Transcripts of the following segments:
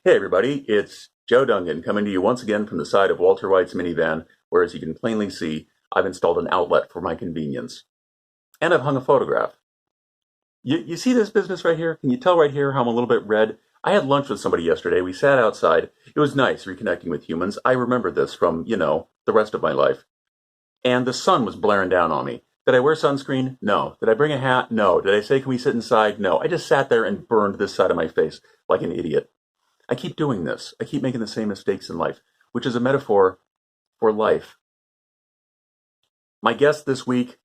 Hey everybody, it's Joe Dungan coming to you once again from the side of Walter White's minivan, where as you can plainly see, I've installed an outlet for my convenience. And I've hung a photograph. You see this business right here? Can you tell right here how I'm a little bit red? I had lunch with somebody yesterday. We sat outside. It was nice reconnecting with humans. I remember this from, the rest of my life. And the sun was blaring down on me. Did I wear sunscreen? No. Did I bring a hat? No. Did I say, can we sit inside? No. I just sat there and burned this side of my face like an idiot. I keep doing this. I keep making the same mistakes in life, which is a metaphor for life. My guest this week,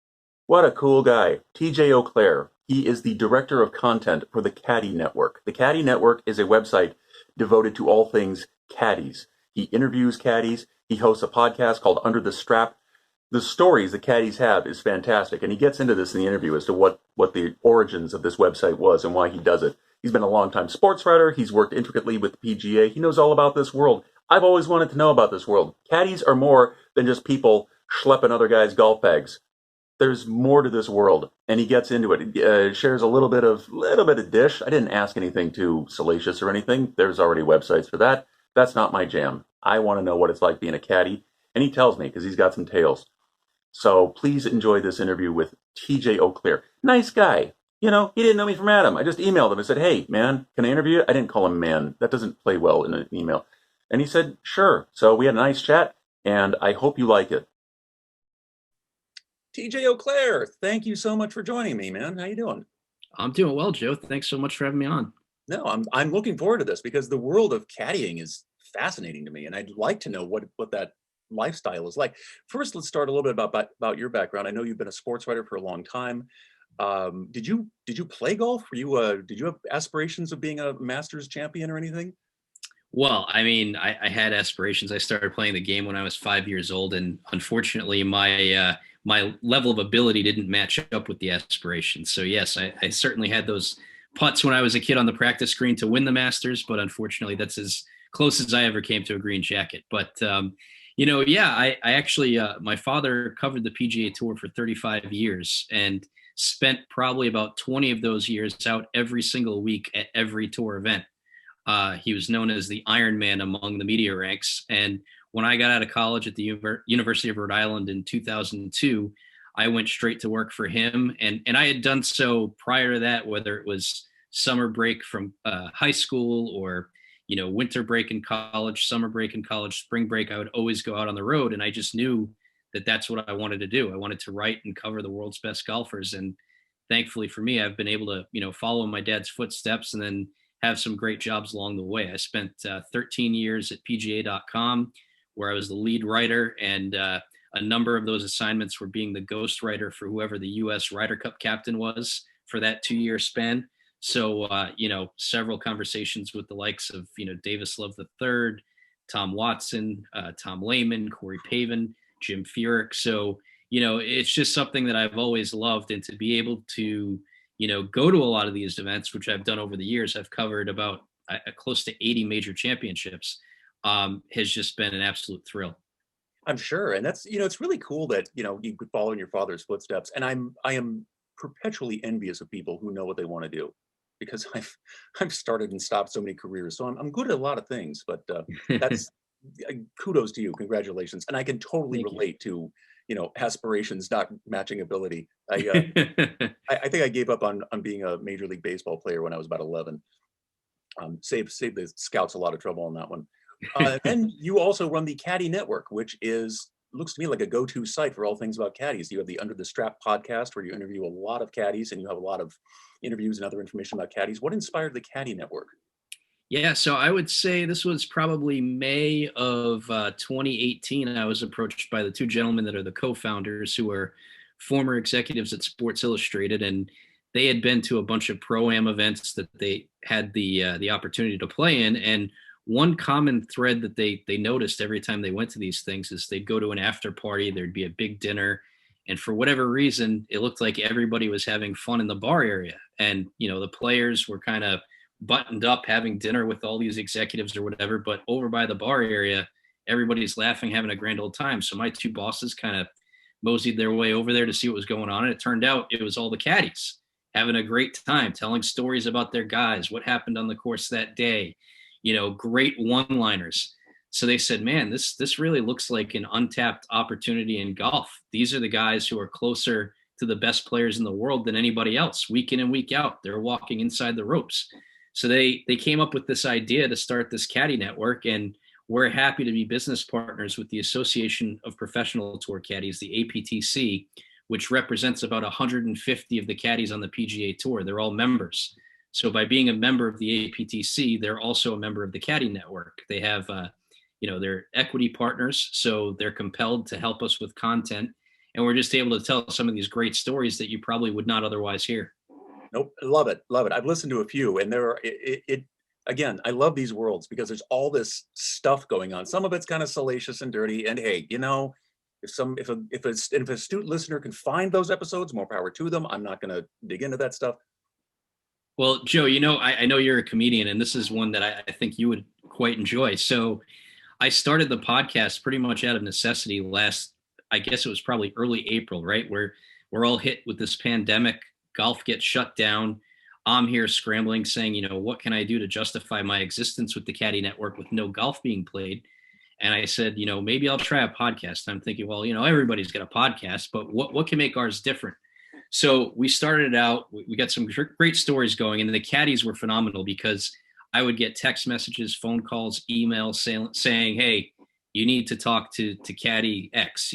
what a cool guy, TJ Auclair. He is the director of content for the Caddie Network. The Caddie Network is a website devoted to all things caddies. He interviews caddies. He hosts a podcast called Under the Strap. The stories the caddies have is fantastic, and he gets into this in the interview as to what the origins of this website was and why he does it. He's been a long-time sports writer. He's worked intricately with the PGA. He knows all about this world. I've always wanted to know about this world. Caddies are more than just people schlepping other guys' golf bags. There's more to this world, and he gets into it. He shares a little bit of dish. I didn't ask anything too salacious or anything. There's already websites for that. That's not my jam. I want to know what it's like being a caddy, and he tells me because he's got some tales. So please enjoy this interview with TJ Auclair. Nice guy. He didn't know me from Adam. I just emailed him and said, hey, man, can I interview you? I didn't call him man. That doesn't play well in an email. And he said, sure. So we had a nice chat, and I hope you like it. TJ Auclair, thank you so much for joining me, man. How you doing? I'm doing well, Joe. Thanks so much for having me on. No, I'm looking forward to this because the world of caddying is fascinating to me, and I'd like to know what that lifestyle is like. First, let's start a little bit about your background. I know you've been a sports writer for a long time. Did you play golf? Did you have aspirations of being a Masters champion or anything? Well, I mean, I had aspirations. I started playing the game when I was 5 years old, and unfortunately, my level of ability didn't match up with the aspirations. So yes, I certainly had those putts when I was a kid on the practice green to win the Masters, but unfortunately, that's as close as I ever came to a green jacket. But I actually my father covered the PGA Tour for 35 years and spent probably about 20 of those years out every single week at every tour event. He was known as the Iron Man among the media ranks. And when I got out of college at the University of Rhode Island in 2002, I went straight to work for him. And I had done so prior to that, whether it was summer break from high school or, winter break in college, summer break in college, spring break, I would always go out on the road. And I just knew that that's what I wanted to do. I wanted to write and cover the world's best golfers. And thankfully for me, I've been able to, follow in my dad's footsteps and then have some great jobs along the way. I spent 13 years at PGA.com, where I was the lead writer, and a number of those assignments were being the ghost writer for whoever the U.S. Ryder Cup captain was for that 2-year span. So, several conversations with the likes of, Davis Love III, Tom Watson, Tom Lehman, Corey Pavin, Jim Furyk. So, it's just something that I've always loved, and to be able to, go to a lot of these events, which I've done over the years. I've covered about close to 80 major championships, has just been an absolute thrill. I'm sure. And that's, it's really cool that, you could follow in your father's footsteps. And I am perpetually envious of people who know what they want to do, because I've started and stopped so many careers. So I'm good at a lot of things, but that's kudos to you. Congratulations. And I can totally relate to, aspirations not matching ability. I think I gave up on being a Major League Baseball player when I was about 11. Saved the scouts a lot of trouble on that one. And you also run the Caddie Network, which looks to me like a go-to site for all things about caddies. You have the Under the Strap podcast, where you interview a lot of caddies, and you have a lot of interviews and other information about caddies. What inspired the Caddie Network? Yeah, so I would say this was probably May of 2018. I was approached by the two gentlemen that are the co-founders, who are former executives at Sports Illustrated, and they had been to a bunch of pro-am events that they had the opportunity to play in. And one common thread that they noticed every time they went to these things is they'd go to an after party, there'd be a big dinner, And for whatever reason, it looked like everybody was having fun in the bar area. And, the players were kind of buttoned up having dinner with all these executives or whatever. But over by the bar area, everybody's laughing, having a grand old time. So my two bosses kind of moseyed their way over there to see what was going on. And it turned out it was all the caddies having a great time, telling stories about their guys, what happened on the course that day, great one-liners. So they said, man, this really looks like an untapped opportunity in golf. These are the guys who are closer to the best players in the world than anybody else, week in and week out. They're walking inside the ropes. So they came up with this idea to start this Caddie Network, and we're happy to be business partners with the Association of Professional Tour Caddies, the APTC, which represents about 150 of the caddies on the PGA Tour. They're all members. So by being a member of the APTC, they're also a member of the Caddie Network. They have, they're equity partners, so they're compelled to help us with content. And we're just able to tell some of these great stories that you probably would not otherwise hear. Nope, love it, love it. I've listened to a few, and there are again, I love these worlds because there's all this stuff going on. Some of it's kind of salacious and dirty. And hey, if an astute listener can find those episodes, more power to them. I'm not going to dig into that stuff. Well, Joe, I know you're a comedian, and this is one that I think you would quite enjoy. So I started the podcast pretty much out of necessity I guess it was probably early April, right? Where we're all hit with this pandemic, golf gets shut down. I'm here scrambling saying, what can I do to justify my existence with the Caddie Network with no golf being played? And I said, maybe I'll try a podcast. I'm thinking, well, everybody's got a podcast, but what can make ours different? So we started out, we got some great stories going, and the caddies were phenomenal because I would get text messages, phone calls, emails saying, hey, you need to talk to Caddy X.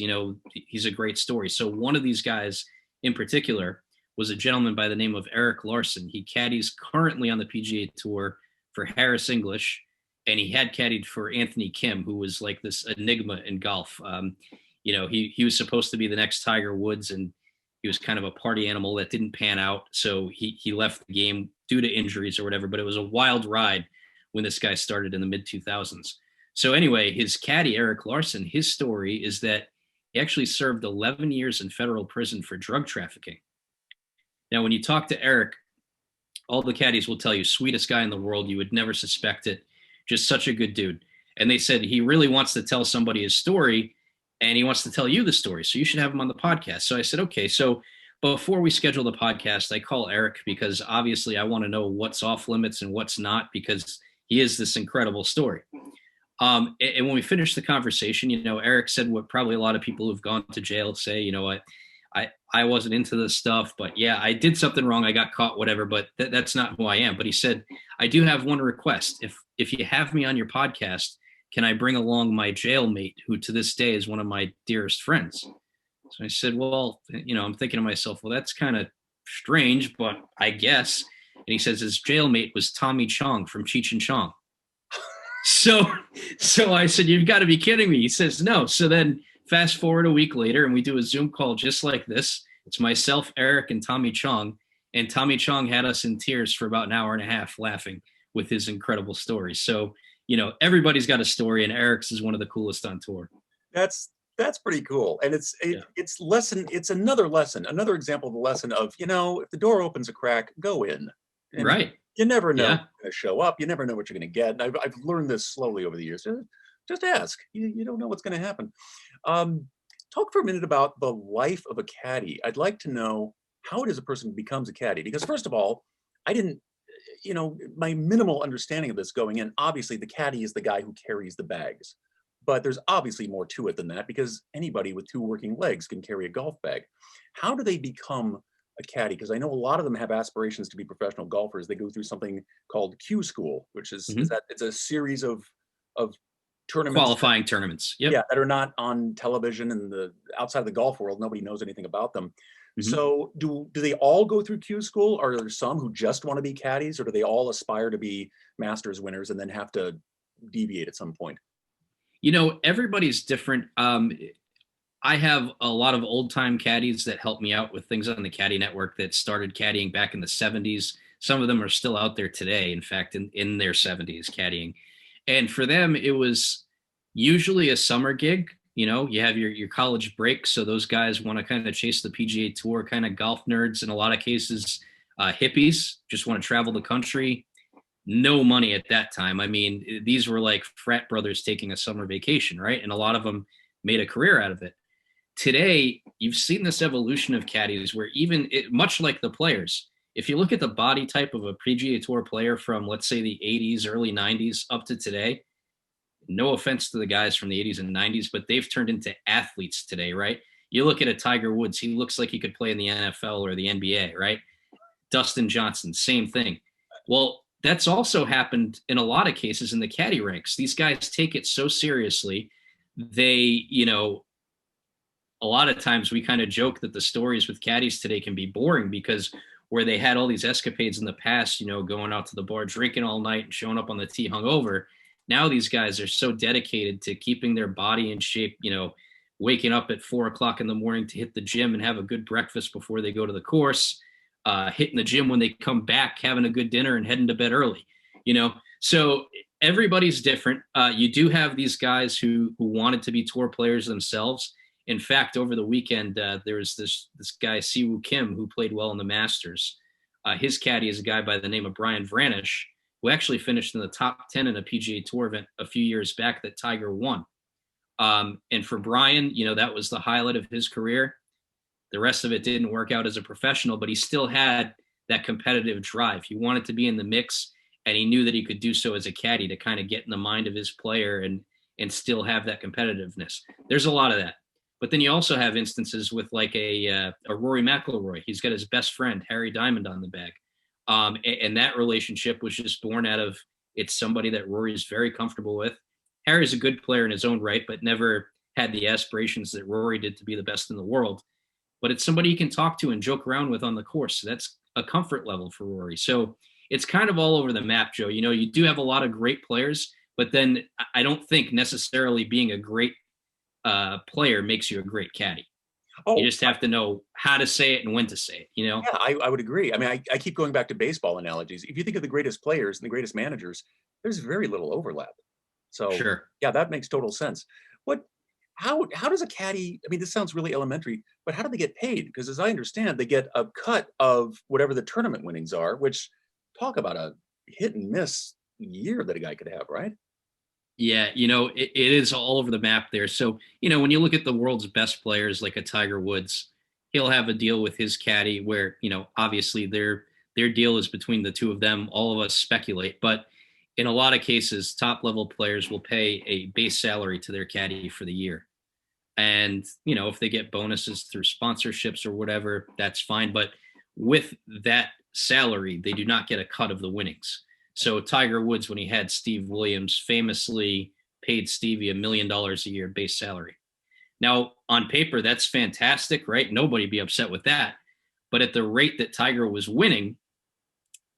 He's a great story. So one of these guys in particular was a gentleman by the name of Eric Larson. He caddies currently on the PGA Tour for Harris English, and he had caddied for Anthony Kim, who was like this enigma in golf. He was supposed to be the next Tiger Woods, and he was kind of a party animal that didn't pan out. So he left the game due to injuries or whatever, but it was a wild ride when this guy started in the mid 2000s. So anyway, his caddy, Eric Larson, his story is that he actually served 11 years in federal prison for drug trafficking. Now, when you talk to Eric, all the caddies will tell you, sweetest guy in the world. You would never suspect it. Just such a good dude. And they said he really wants to tell somebody his story, and he wants to tell you the story. So you should have him on the podcast. So I said, okay. So before we schedule the podcast, I call Eric because obviously I want to know what's off limits and what's not, because he is this incredible story. And when we finished the conversation, Eric said what probably a lot of people who've gone to jail say, I wasn't into this stuff, but yeah, I did something wrong. I got caught, whatever, but that's not who I am. But he said, I do have one request. If you have me on your podcast, can I bring along my jailmate, who to this day is one of my dearest friends? So I said, well, I'm thinking to myself, well, that's kind of strange, but I guess. And he says his jailmate was Tommy Chong from Cheech and Chong. So I said, you've got to be kidding me. He says, no. So then fast forward a week later, and we do a Zoom call just like this. It's myself, Eric, and Tommy Chong. And Tommy Chong had us in tears for about an hour and a half laughing with his incredible story. So, everybody's got a story, and Eric's is one of the coolest on tour. That's pretty cool. And it's another lesson, another example of the lesson of, if the door opens a crack, go in. And right. You never know who's going to show up. You never know what you're going to get. And I've learned this slowly over the years. Just ask. You don't know what's going to happen. Talk for a minute about the life of a caddy. I'd like to know how it is a person becomes a caddy. Because first of all, I didn't, my minimal understanding of this going in, obviously the caddy is the guy who carries the bags. But there's obviously more to it than that, because anybody with two working legs can carry a golf bag. How do they become a caddy? Because I know a lot of them have aspirations to be professional golfers. They go through something called Q School, which is that it's a series of tournaments, qualifying tournaments. Yep. Yeah, that are not on television, and outside of the golf world, nobody knows anything about them. So do they all go through Q School? Or are there some who just want to be caddies, or do they all aspire to be Masters winners and then have to deviate at some point? Everybody's different. I have a lot of old time caddies that help me out with things on the Caddie Network that started caddying back in the 70s. Some of them are still out there today, in fact, in their 70s caddying. And for them, it was usually a summer gig. You have your college break. So those guys want to kind of chase the PGA Tour, kind of golf nerds in a lot of cases, hippies just want to travel the country. No money at that time. I mean, these were like frat brothers taking a summer vacation, right? And a lot of them made a career out of it. Today, you've seen this evolution of caddies where much like the players, if you look at the body type of a PGA Tour player from, let's say, the 80s, early 90s up to today, no offense to the guys from the 80s and 90s, but they've turned into athletes today, right? You look at a Tiger Woods, he looks like he could play in the NFL or the NBA, right? Dustin Johnson, same thing. Well, that's also happened in a lot of cases in the caddy ranks. These guys take it so seriously. They, a lot of times we kind of joke that the stories with caddies today can be boring because where they had all these escapades in the past, going out to the bar, drinking all night and showing up on the tee hungover. Now these guys are so dedicated to keeping their body in shape, waking up at 4:00 in the morning to hit the gym and have a good breakfast before they go to the course, hitting the gym when they come back, having a good dinner and heading to bed early, So everybody's different. You do have these guys who wanted to be tour players themselves. In fact, over the weekend, there was this guy, Siwoo Kim, who played well in the Masters. His caddy is a guy by the name of Brian Vranish, who actually finished in the top 10 in a PGA Tour event a few years back that Tiger won. And for Brian, that was the highlight of his career. The rest of it didn't work out as a professional, but he still had that competitive drive. He wanted to be in the mix, and he knew that he could do so as a caddy to kind of get in the mind of his player and still have that competitiveness. There's a lot of that. But then you also have instances with like a Rory McIlroy. He's got his best friend, Harry Diamond, on the bag. And that relationship was just born out of it's somebody that Rory is very comfortable with. Harry's a good player in his own right, but never had the aspirations that Rory did to be the best in the world. But it's somebody you can talk to and joke around with on the course. So that's a comfort level for Rory. So it's kind of all over the map, Joe. You do have a lot of great players, but then I don't think necessarily being a great player makes you a great caddy. Oh, you just have to know how to say it and when to say it, Yeah, I would agree. I mean, I keep going back to baseball analogies. If you think of the greatest players and the greatest managers, there's very little overlap. So Sure. yeah, that makes total sense. How does a caddy, I mean, this sounds really elementary, but how do they get paid? Because as I understand, they get a cut of whatever the tournament winnings are, which talk about a hit and miss year that a guy could have, right? Yeah, it is all over the map there. So, when you look at the world's best players like a Tiger Woods, he'll have a deal with his caddy where, obviously their deal is between the two of them. All of us speculate, but in a lot of cases, top level players will pay a base salary to their caddy for the year. And, if they get bonuses through sponsorships or whatever, that's fine. But with that salary, they do not get a cut of the winnings. So Tiger Woods, when he had Steve Williams, famously paid Stevie $1 million a year base salary. Now, on paper, that's fantastic, right? Nobody be upset with that. But at the rate that Tiger was winning,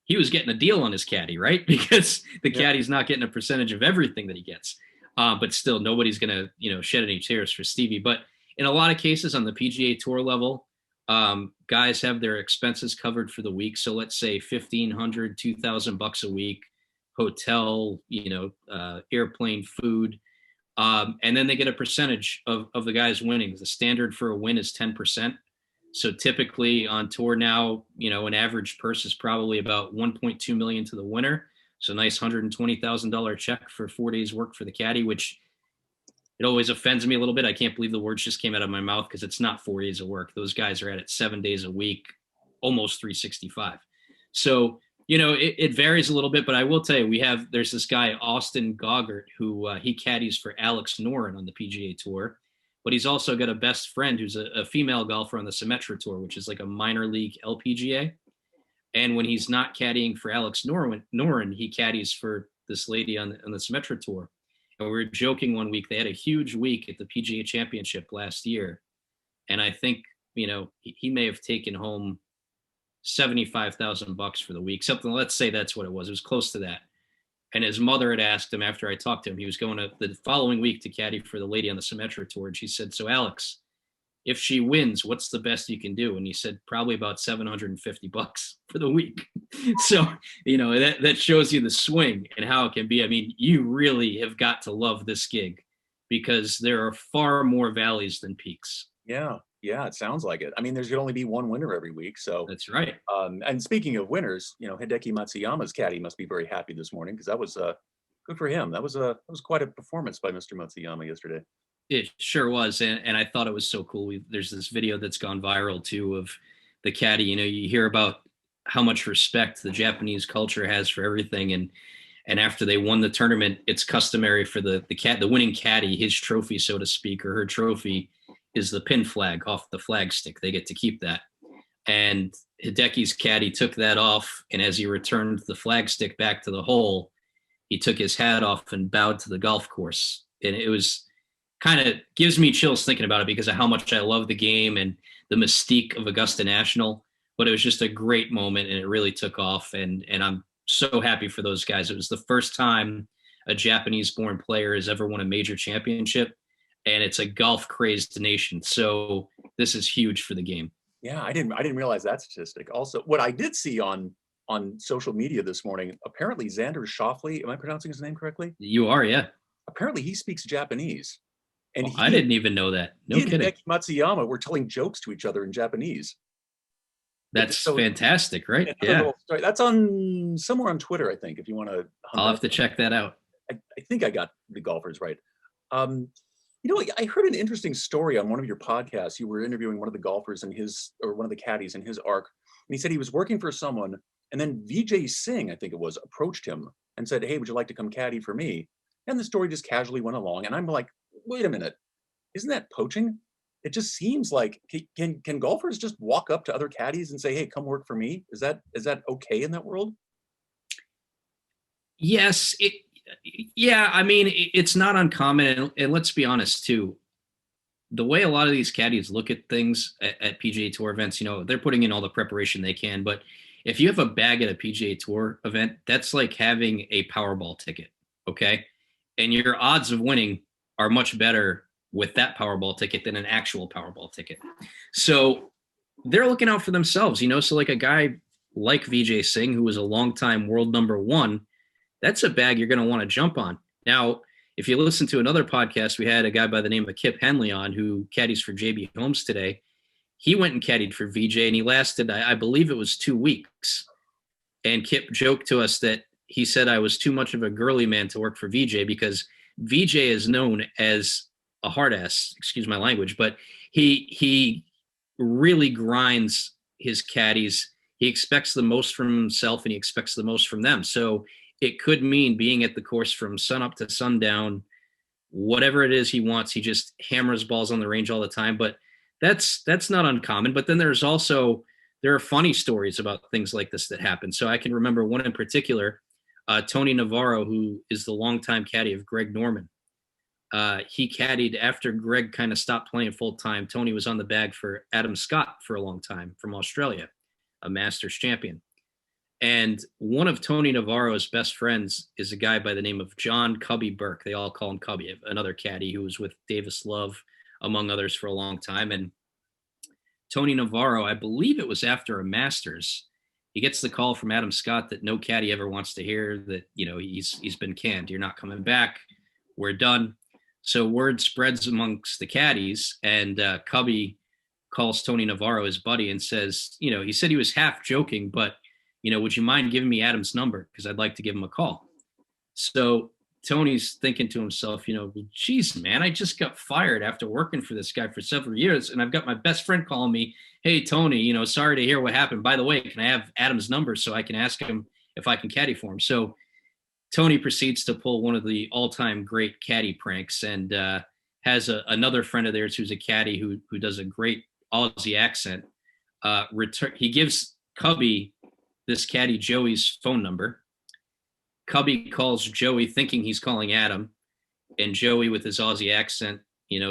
he was getting a deal on his caddy, right? Because the caddy's not getting a percentage of everything that he gets. But still, nobody's going to, shed any tears for Stevie. But in a lot of cases on the PGA Tour level, guys have their expenses covered for the week. So let's say $1,500, $2,000 a week, hotel, airplane, food. And then they get a percentage of the guys' winnings. The standard for a win is 10%. So typically on tour now, an average purse is probably about 1.2 million to the winner. So a nice $120,000 check for 4 days work for the caddy, which it always offends me a little bit. I can't believe the words just came out of my mouth because it's not 4 days of work. Those guys are at it 7 days a week, almost 365. So, it varies a little bit, but I will tell you, there's this guy, Austin Goggart, who he caddies for Alex Noren on the PGA Tour, but he's also got a best friend who's a female golfer on the Symetra Tour, which is like a minor league LPGA. And when he's not caddying for Alex Noren, he caddies for this lady on the Symetra Tour. And we were joking one week, they had a huge week at the PGA Championship last year. And I think, he may have taken home $75,000 for the week, something, let's say that's what it was. It was close to that. And his mother had asked him after I talked to him, he was going to the following week to caddy for the lady on the Symetra Tour. And she said, "So Alex, if she wins, what's the best you can do?" And he said, "Probably about $750 for the week." So, that shows you the swing and how it can be. I mean, you really have got to love this gig because there are far more valleys than peaks. Yeah, yeah, it sounds like it. I mean, there's going to only be one winner every week, so That's right. and speaking of winners, Hideki Matsuyama's caddy must be very happy this morning because that was good for him. That was quite a performance by Mr. Matsuyama yesterday. It sure was, and I thought it was so cool. There's this video that's gone viral too of the caddy. You hear about how much respect the Japanese culture has for everything, and after they won the tournament, it's customary for the winning caddy, his trophy, so to speak, or her trophy, is the pin flag off the flag stick. They get to keep that. And Hideki's caddy took that off, and as he returned the flag stick back to the hole, he took his hat off and bowed to the golf course. And it was kind of gives me chills thinking about it because of how much I love the game and the mystique of Augusta National. But it was just a great moment, and it really took off. And I'm so happy for those guys. It was the first time a Japanese-born player has ever won a major championship, and it's a golf-crazed nation. So this is huge for the game. Yeah, I didn't realize that statistic. Also, what I did see on social media this morning, apparently Xander Schauffele, am I pronouncing his name correctly? You are, yeah. Apparently he speaks Japanese. And I didn't even know that. No kidding. Hideki Matsuyama were telling jokes to each other in Japanese. That's fantastic, right? Yeah. That's on somewhere on Twitter, I think, if you want to. I'll have to check that out. I think I got the golfers right. I heard an interesting story on one of your podcasts. You were interviewing one of the golfers one of the caddies in his arc. And he said he was working for someone, and then Vijay Singh, I think it was, approached him and said, "Hey, would you like to come caddy for me?" And the story just casually went along. And I'm like, wait a minute, isn't that poaching? It just seems like can golfers just walk up to other caddies and say, "Hey, come work for me"? Is that okay in that world? Yes, yeah. I mean, it's not uncommon, and let's be honest too. The way a lot of these caddies look at things at PGA Tour events, they're putting in all the preparation they can. But if you have a bag at a PGA Tour event, that's like having a Powerball ticket, okay? And your odds of winning are much better with that Powerball ticket than an actual Powerball ticket. So they're looking out for themselves, So like a guy like Vijay Singh, who was a longtime world number one, that's a bag you're going to want to jump on. Now, if you listen to another podcast, we had a guy by the name of Kip Henley on who caddies for JB Holmes today. He went and caddied for Vijay, and he lasted, I believe it was 2 weeks. And Kip joked to us that he said I was too much of a girly man to work for Vijay because Vijay is known as a hard ass, excuse my language, but he really grinds his caddies. He expects the most from himself and he expects the most from them. So it could mean being at the course from sun up to sundown, whatever it is he wants. He just hammers balls on the range all the time. But that's not uncommon. But then there are funny stories about things like this that happen. So I can remember one in particular, Tony Navarro, who is the longtime caddy of Greg Norman. He caddied after Greg kind of stopped playing full time. Tony was on the bag for Adam Scott for a long time from Australia, a Masters champion. And one of Tony Navarro's best friends is a guy by the name of John Cubby Burke. They all call him Cubby, another caddy who was with Davis Love, among others, for a long time. And Tony Navarro, I believe it was after a Masters, he gets the call from Adam Scott that no caddy ever wants to hear, that, he's been canned. You're not coming back. We're done. So word spreads amongst the caddies, and Cubby calls Tony Navarro, his buddy, and says, he said he was half joking, but, would you mind giving me Adam's number? Because I'd like to give him a call. So Tony's thinking to himself, geez, man, I just got fired after working for this guy for several years, and I've got my best friend calling me, "Hey, Tony, sorry to hear what happened. By the way, can I have Adam's number so I can ask him if I can caddy for him?" So Tony proceeds to pull one of the all-time great caddy pranks, and has another friend of theirs who's a caddy who does a great Aussie accent. He gives Cubby this caddy Joey's phone number. Cubby calls Joey thinking he's calling Adam, and Joey, with his Aussie accent,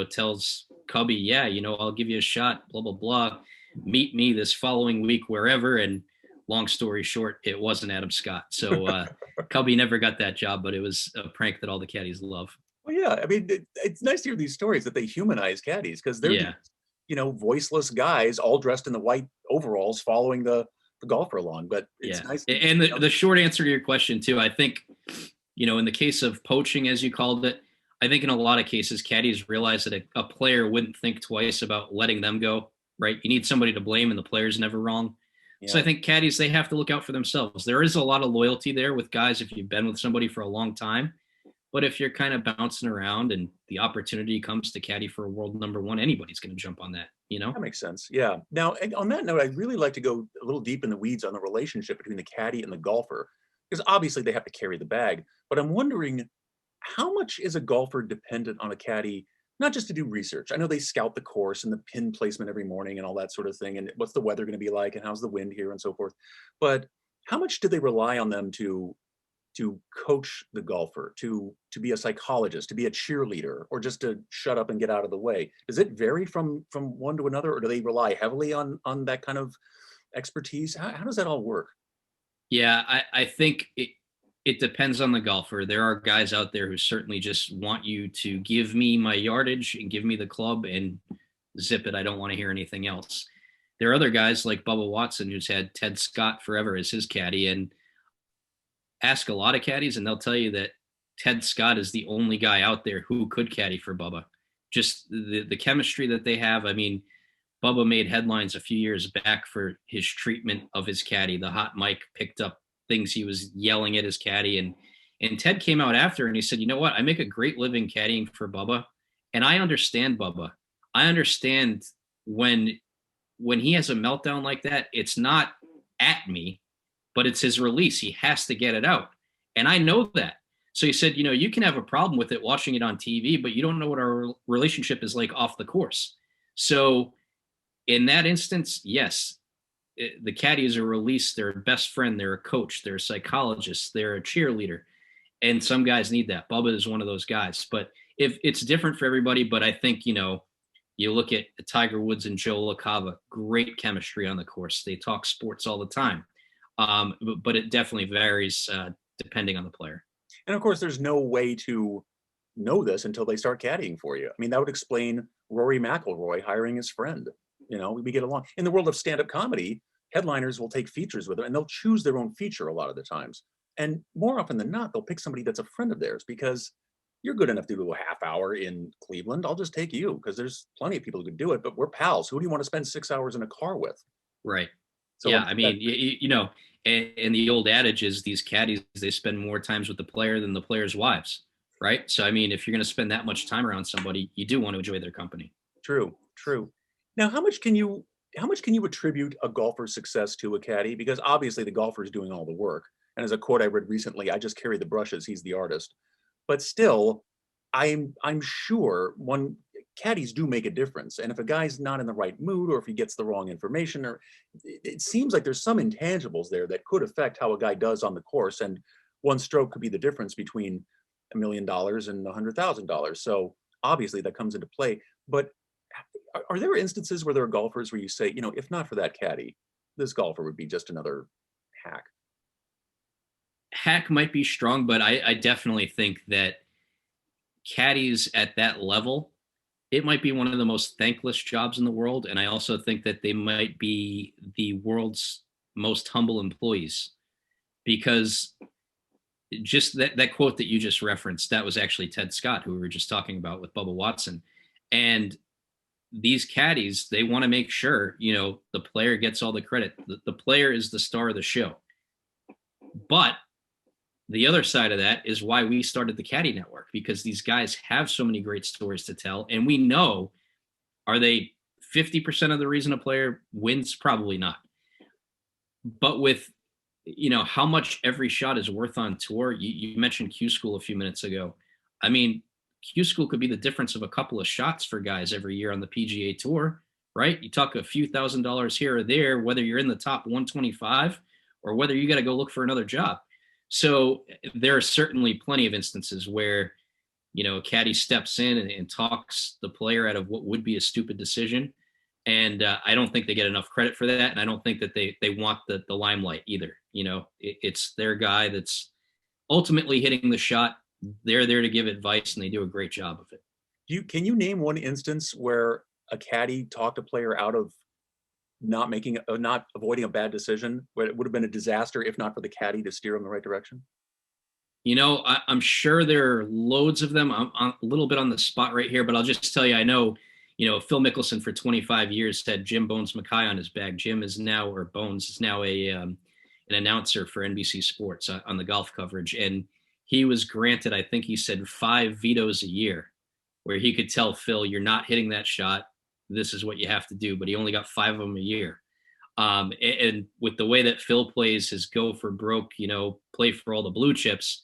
tells Cubby, "Yeah, I'll give you a shot, blah, blah, blah. Meet me this following week wherever." And long story short, it wasn't Adam Scott. So Cubby never got that job, but it was a prank that all the caddies love. Well, yeah, I mean, it's nice to hear these stories that they humanize caddies, because they're, voiceless guys all dressed in the white overalls following the golfer along. But it's nice. And the short answer to your question too, I think, in the case of poaching, as you called it, I think in a lot of cases, caddies realize that a player wouldn't think twice about letting them go, right? You need somebody to blame, and the player's never wrong. So I Yeah, think caddies, they have to look out for themselves. There is a lot of loyalty there with guys if you've been with somebody for a long time. But if you're kind of bouncing around and the opportunity comes to caddy for a world number one, anybody's going to jump on that, you know? that makes sense. Yeah. Now, and on that note, I'd really like to go a little deep in the weeds on the relationship between the caddy and the golfer, because obviously they have to carry the bag. But I'm wondering, how much is a golfer dependent on a caddy, not just to do research? I know they scout the course and the pin placement every morning and all that sort of thing, and what's the weather going to be like, and how's the wind here, and so forth. But how much do they rely on them to coach the golfer, to be a psychologist, to be a cheerleader, or just to shut up and get out of the way? Does it vary from one to another, or do they rely heavily on that kind of expertise? How does that all work? Yeah, I think it depends on the golfer. There are guys out there who certainly just want you to give me my yardage and give me the club and zip it. I don't want to hear anything else. There are other guys like Bubba Watson, who's had Ted Scott forever as his caddy, and ask a lot of caddies, and they'll tell you that Ted Scott is the only guy out there who could caddy for Bubba. Just the chemistry that they have. I mean, Bubba made headlines a few years back for his treatment of his caddy. The hot mic picked up things he was yelling at his caddy, and Ted came out after and he said, "You know what? I make a great living caddying for Bubba, and I understand Bubba. I understand when when he has a meltdown like that, it's not at me, but it's his release. He has to get it out, and I know that." So he said, "You can have a problem with it watching it on TV, but you don't know what our relationship is like off the course." So in that instance, yes, the caddy is a release. They're a best friend. They're a coach. They're a psychologist. They're a cheerleader. And some guys need that. Bubba is one of those guys. But if it's different for everybody, but I think, you look at Tiger Woods and Joe LaCava, great chemistry on the course. They talk sports all the time. But it definitely varies depending on the player. And of course, there's no way to know this until they start caddying for you. I mean, that would explain Rory McIlroy hiring his friend. We get along. In the world of stand-up comedy, headliners will take features with them, and they'll choose their own feature a lot of the times. And more often than not, they'll pick somebody that's a friend of theirs because you're good enough to do a half hour in Cleveland. I'll just take you because there's plenty of people who could do it, but we're pals. Who do you want to spend 6 hours in a car with? Right. So Yeah. I mean, and the old adage is these caddies, they spend more times with the player than the player's wives. Right. So, I mean, if you're going to spend that much time around somebody, you do want to enjoy their company. true, true. Now, how much can you attribute a golfer's success to a caddy? Because obviously the golfer is doing all the work. And as a quote I read recently, I just carry the brushes, he's the artist. But still, I'm sure one caddies do make a difference. And if a guy's not in the right mood, or if he gets the wrong information, or it seems like there's some intangibles there that could affect how a guy does on the course. And one stroke could be the difference between $1 million and $100,000. So obviously that comes into play. But are there instances where there are golfers where you say, if not for that caddy, this golfer would be just another hack? Hack might be strong, but I definitely think that caddies at that level, it might be one of the most thankless jobs in the world. And I also think that they might be the world's most humble employees because just that quote that you just referenced, that was actually Ted Scott, who we were just talking about with Bubba Watson. And these caddies, they want to make sure, the player gets all the credit. The player is the star of the show. But the other side of that is why we started the Caddie Network, because these guys have so many great stories to tell. And we know, are they 50% of the reason a player wins? Probably not. But with, how much every shot is worth on tour, you mentioned Q School a few minutes ago. I mean, Q School could be the difference of a couple of shots for guys every year on the PGA Tour, right? You talk a few $1,000s here or there, whether you're in the top 125 or whether you got to go look for another job. So there are certainly plenty of instances where, a caddy steps in and talks the player out of what would be a stupid decision. And I don't think they get enough credit for that. And I don't think that they want the limelight either. It's their guy that's ultimately hitting the shot. They're there to give advice, and they do a great job of it. Can you name one instance where a caddy talked a player out of not avoiding a bad decision, where it would have been a disaster if not for the caddy to steer him in the right direction? I'm sure there are loads of them. I'm a little bit on the spot right here, but I'll just tell you, I know, Phil Mickelson for 25 years had Jim Bones Mackay on his back. Jim is now, or Bones is now an announcer for NBC Sports on the golf coverage. And he was granted, I think he said 5 vetoes a year, where he could tell Phil, you're not hitting that shot. This is what you have to do. But he only got 5 of them a year. And with the way that Phil plays his go for broke, play for all the blue chips,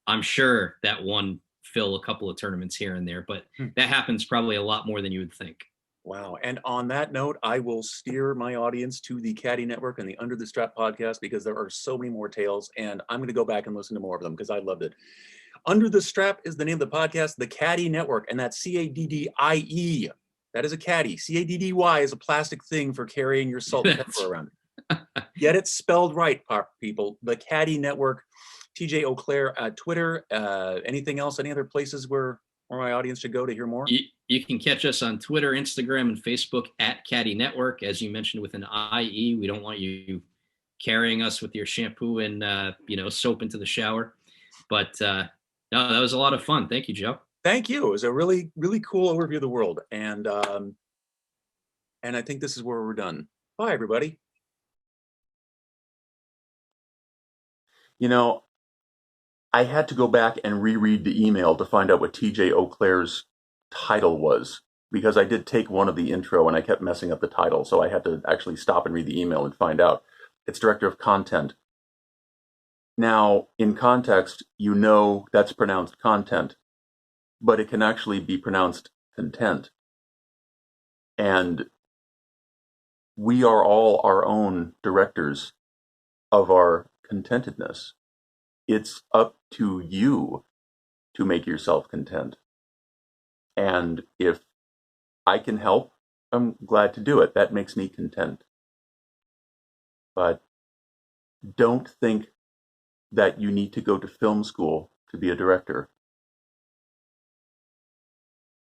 I'm sure that won Phil a couple of tournaments here and there, but that happens probably a lot more than you would think. Wow. And on that note, I will steer my audience to the Caddie Network and the Under the Strap podcast, because there are so many more tales, and I'm going to go back and listen to more of them because I loved it. Under the Strap is the name of the podcast, the Caddie Network, and that's Caddie. That is a caddy. Caddy is a plastic thing for carrying your salt and pepper around. Get it spelled right, people. The Caddie Network. TJ Auclair at Twitter. Anything else? Any other places where my audience should go to hear more? You can catch us on Twitter, Instagram, and Facebook at Caddie Network. As you mentioned, with an IE, we don't want you carrying us with your shampoo and soap into the shower. But no, that was a lot of fun. Thank you, Joe. Thank you. It was a really, really cool overview of the world. And I think this is where we're done. Bye, everybody. I had to go back and reread the email to find out what TJ Auclair's title was, because I did take one of the intro and I kept messing up the title. So I had to actually stop and read the email and find out. It's Director of Content. Now, in context, that's pronounced content, but it can actually be pronounced content. And we are all our own directors of our contentedness. It's up to you to make yourself content. And if I can help, I'm glad to do it. That makes me content. But don't think that you need to go to film school to be a director.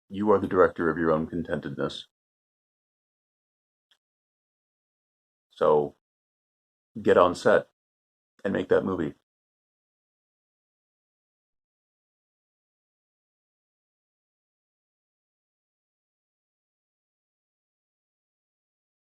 You are the director of your own contentedness. So get on set and make that movie.